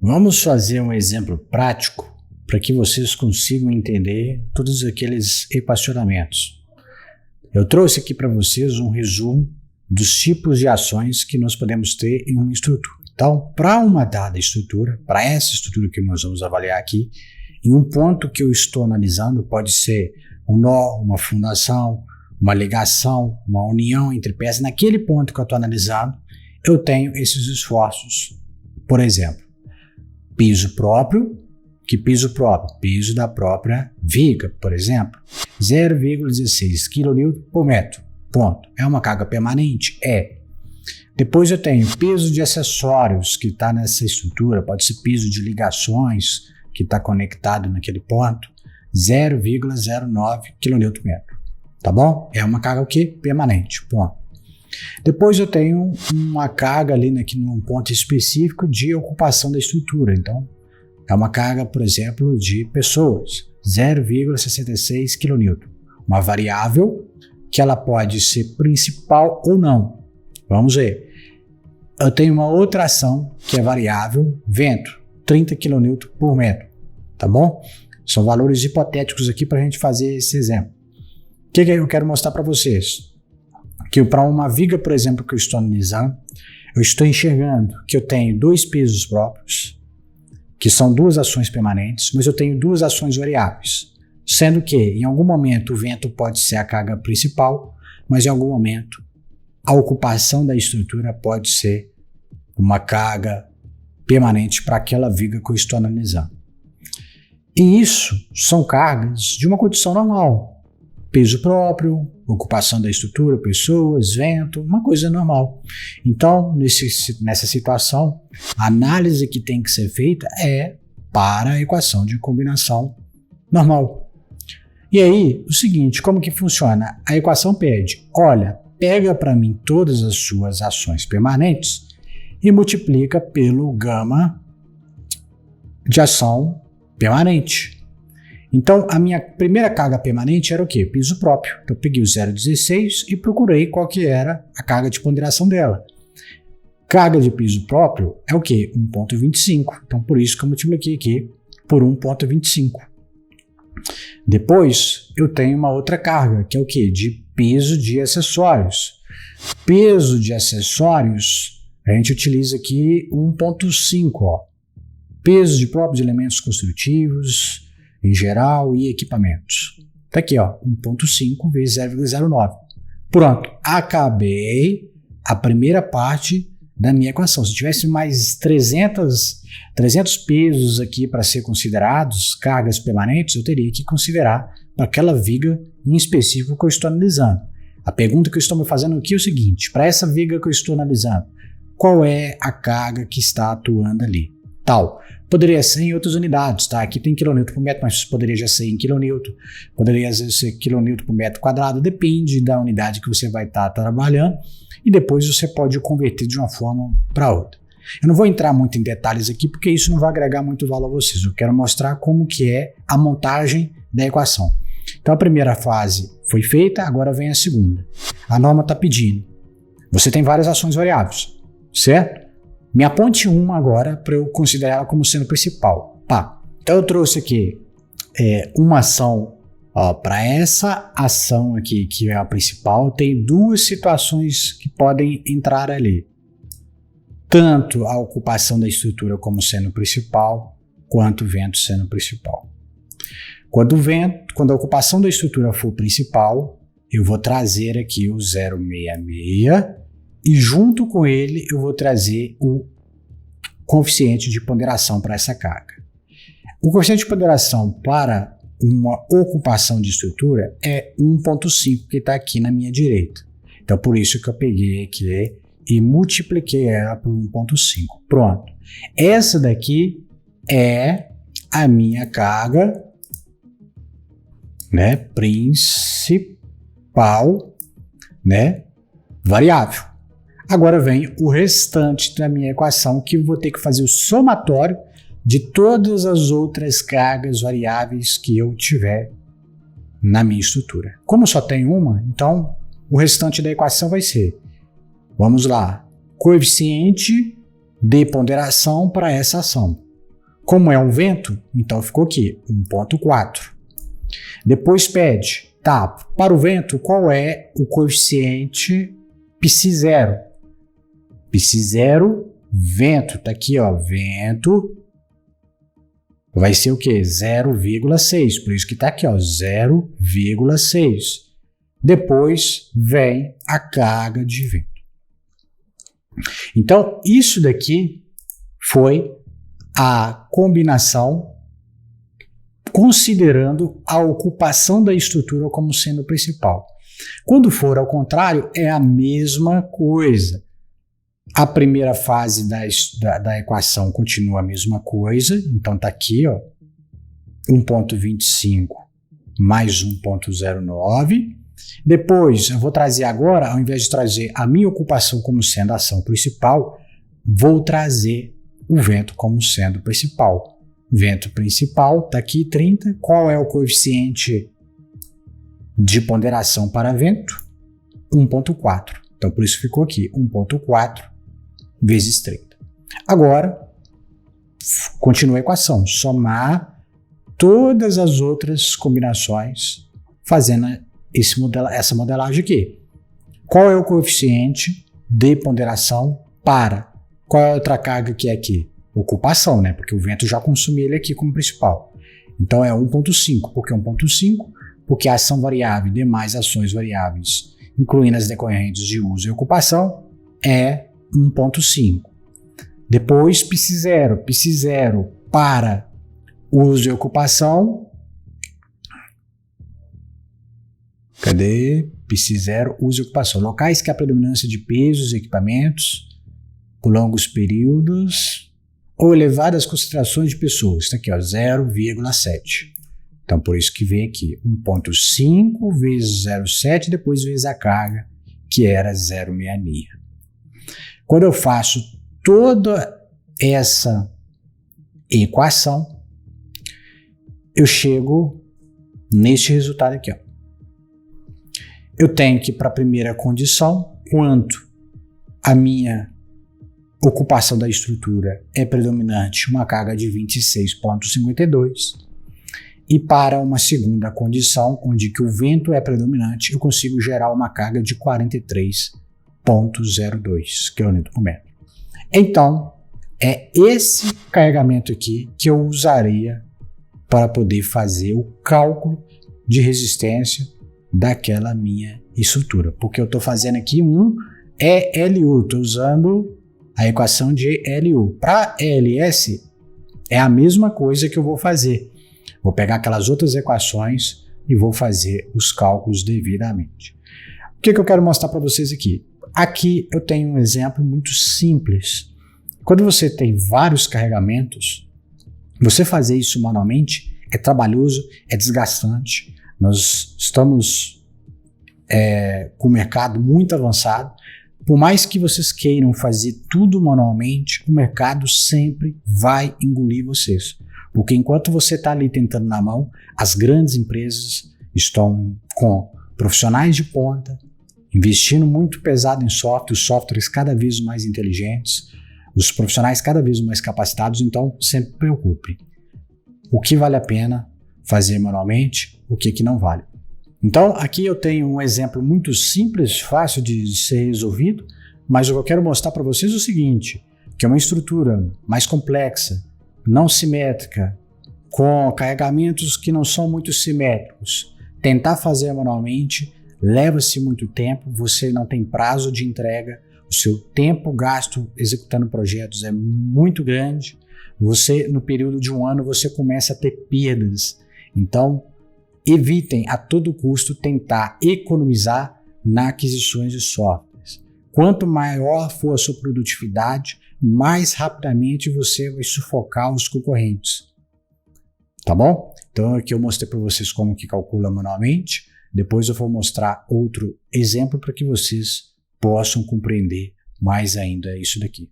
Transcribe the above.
Vamos fazer um exemplo prático para que vocês consigam entender todos aqueles equacionamentos. Eu trouxe aqui para vocês um resumo dos tipos de ações que nós podemos ter em uma estrutura. Então, para uma dada estrutura, para essa estrutura que nós vamos avaliar aqui, em um ponto que eu estou analisando, pode ser um nó, uma fundação, uma ligação, uma união entre peças. Naquele ponto que eu estou analisando, eu tenho esses esforços. Por exemplo, piso próprio. Que piso próprio? Piso da própria viga, por exemplo. 0,16 kN por metro. Ponto. É uma carga permanente? É. Depois eu tenho peso de acessórios que está nessa estrutura, pode ser piso de ligações que está conectado naquele ponto, 0,09 kN por metro. Tá bom? É uma carga o quê? Permanente. Ponto. Depois eu tenho uma carga ali num ponto específico de ocupação da estrutura. Então, é uma carga, por exemplo, de pessoas, 0,66 kN. Uma variável que ela pode ser principal ou não. Vamos ver. Eu tenho uma outra ação que é variável, vento, 30 kN por metro. Tá bom? São valores hipotéticos aqui para a gente fazer esse exemplo. O que eu quero mostrar para vocês? Que para uma viga, por exemplo, que eu estou analisando, eu estou enxergando que eu tenho dois pesos próprios, que são duas ações permanentes, mas eu tenho duas ações variáveis, sendo que em algum momento o vento pode ser a carga principal, mas em algum momento a ocupação da estrutura pode ser uma carga permanente para aquela viga que eu estou analisando. E isso são cargas de uma condição normal. Peso próprio, ocupação da estrutura, pessoas, vento, uma coisa normal. Então, nessa situação, a análise que tem que ser feita é para a equação de combinação normal. E aí, o seguinte, como que funciona? A equação pede, olha, pega para mim todas as suas ações permanentes e multiplica pelo gama de ação permanente. Então, a minha primeira carga permanente era o quê? Piso próprio. Então, eu peguei o 0,16 e procurei qual que era a carga de ponderação dela. Carga de piso próprio é o quê? 1,25. Então, por isso que eu multipliquei aqui por 1,25. Depois, eu tenho uma outra carga, que é o quê? De peso de acessórios. Peso de acessórios, a gente utiliza aqui 1,5. Peso de próprio de elementos construtivos, em geral, e equipamentos. Tá aqui, ó, 1,5 vezes 0,09. Pronto, acabei a primeira parte da minha equação. Se tivesse mais 300 pesos aqui para ser considerados, cargas permanentes, eu teria que considerar para aquela viga em específico que eu estou analisando. A pergunta que eu estou me fazendo aqui é o seguinte, para essa viga que eu estou analisando, qual é a carga que está atuando ali? Tal. Poderia ser em outras unidades, tá? Aqui tem kN por metro, mas poderia já ser em kN, poderia ser kN por metro quadrado, depende da unidade que você vai estar trabalhando e depois você pode converter de uma forma para outra. Eu não vou entrar muito em detalhes aqui porque isso não vai agregar muito valor a vocês. Eu quero mostrar como que é a montagem da equação. Então a primeira fase foi feita, agora vem a segunda. A norma está pedindo. Você tem várias ações variáveis, certo? Me aponte uma agora para eu considerar ela como sendo principal. Pá. Então eu trouxe aqui uma ação, para essa ação aqui que é a principal, tem duas situações que podem entrar ali. Tanto a ocupação da estrutura como sendo principal, quanto o vento sendo principal. Quando a ocupação da estrutura for principal, eu vou trazer aqui o 0,66 e junto com ele eu vou trazer o coeficiente de ponderação para essa carga. O coeficiente de ponderação para uma ocupação de estrutura é 1,5 que está aqui na minha direita. Então por isso que eu peguei aqui e multipliquei ela por 1,5. Pronto. Essa daqui é a minha carga, né, principal, né, variável. Agora vem o restante da minha equação, que eu vou ter que fazer o somatório de todas as outras cargas variáveis que eu tiver na minha estrutura. Como só tem uma, então o restante da equação vai ser, vamos lá, coeficiente de ponderação para essa ação. Como é um vento, então ficou aqui, 1,4. Depois pede, tá, para o vento, qual é o coeficiente π0? π0, vento, tá aqui, ó, vento, vai ser o quê? 0,6, por isso que tá aqui, ó, 0,6. Depois vem a carga de vento. Então, isso daqui foi a combinação considerando a ocupação da estrutura como sendo o principal. Quando for ao contrário, é a mesma coisa. A primeira fase da equação continua a mesma coisa, então está aqui, ó, 1,25 mais 1,09. Depois, eu vou trazer agora, ao invés de trazer a minha ocupação como sendo a ação principal, vou trazer o vento como sendo o principal. Vento principal está aqui, 30. Qual é o coeficiente de ponderação para vento? 1,4. Então, por isso ficou aqui, 1,4 vezes 30. Agora, continua a equação. Somar todas as outras combinações fazendo essa modelagem aqui. Qual é o coeficiente de ponderação para? Qual é a outra carga que é aqui? Ocupação, né? Porque o vento já consumiu ele aqui como principal. Então é 1,5. Por que 1,5? Porque a ação variável, demais ações variáveis, incluindo as decorrentes de uso e ocupação, é 1,5. Depois, π0. π0 para uso e ocupação. Cadê? π0, uso e ocupação. Locais que há predominância de pesos e equipamentos por longos períodos ou elevadas concentrações de pessoas. Está aqui, ó, 0,7. Então, por isso que vem aqui 1,5 vezes 0,7, depois vezes a carga, que era 0,66. Quando eu faço toda essa equação, eu chego neste resultado aqui, ó. Eu tenho que, para a primeira condição, quanto a minha ocupação da estrutura é predominante, uma carga de 26,52. E para uma segunda condição, onde que o vento é predominante, eu consigo gerar uma carga de 43,02 kN por metro. Então, é esse carregamento aqui que eu usaria para poder fazer o cálculo de resistência daquela minha estrutura. Porque eu estou fazendo aqui um ELU, estou usando a equação de LU. Para LS, é a mesma coisa que eu vou fazer. Vou pegar aquelas outras equações e vou fazer os cálculos devidamente. O que eu quero mostrar para vocês aqui? Aqui eu tenho um exemplo muito simples. Quando você tem vários carregamentos, você fazer isso manualmente é trabalhoso, é desgastante. Nós estamos com o mercado muito avançado. Por mais que vocês queiram fazer tudo manualmente, o mercado sempre vai engolir vocês. Porque enquanto você está ali tentando na mão, as grandes empresas estão com profissionais de ponta, investindo muito pesado em software, os softwares cada vez mais inteligentes, os profissionais cada vez mais capacitados, então sempre preocupe. O que vale a pena fazer manualmente, o que não vale. Então aqui eu tenho um exemplo muito simples, fácil de ser resolvido, mas o que eu quero mostrar para vocês é o seguinte, que é uma estrutura mais complexa, não simétrica, com carregamentos que não são muito simétricos. Tentar fazer manualmente leva-se muito tempo, você não tem prazo de entrega, o seu tempo gasto executando projetos é muito grande, você no período de um ano você começa a ter perdas. Então, evitem a todo custo tentar economizar na aquisições de softwares. Quanto maior for a sua produtividade, mais rapidamente você vai sufocar os concorrentes. Tá bom? Então aqui eu mostrei para vocês como que calcula manualmente. Depois eu vou mostrar outro exemplo para que vocês possam compreender mais ainda isso daqui.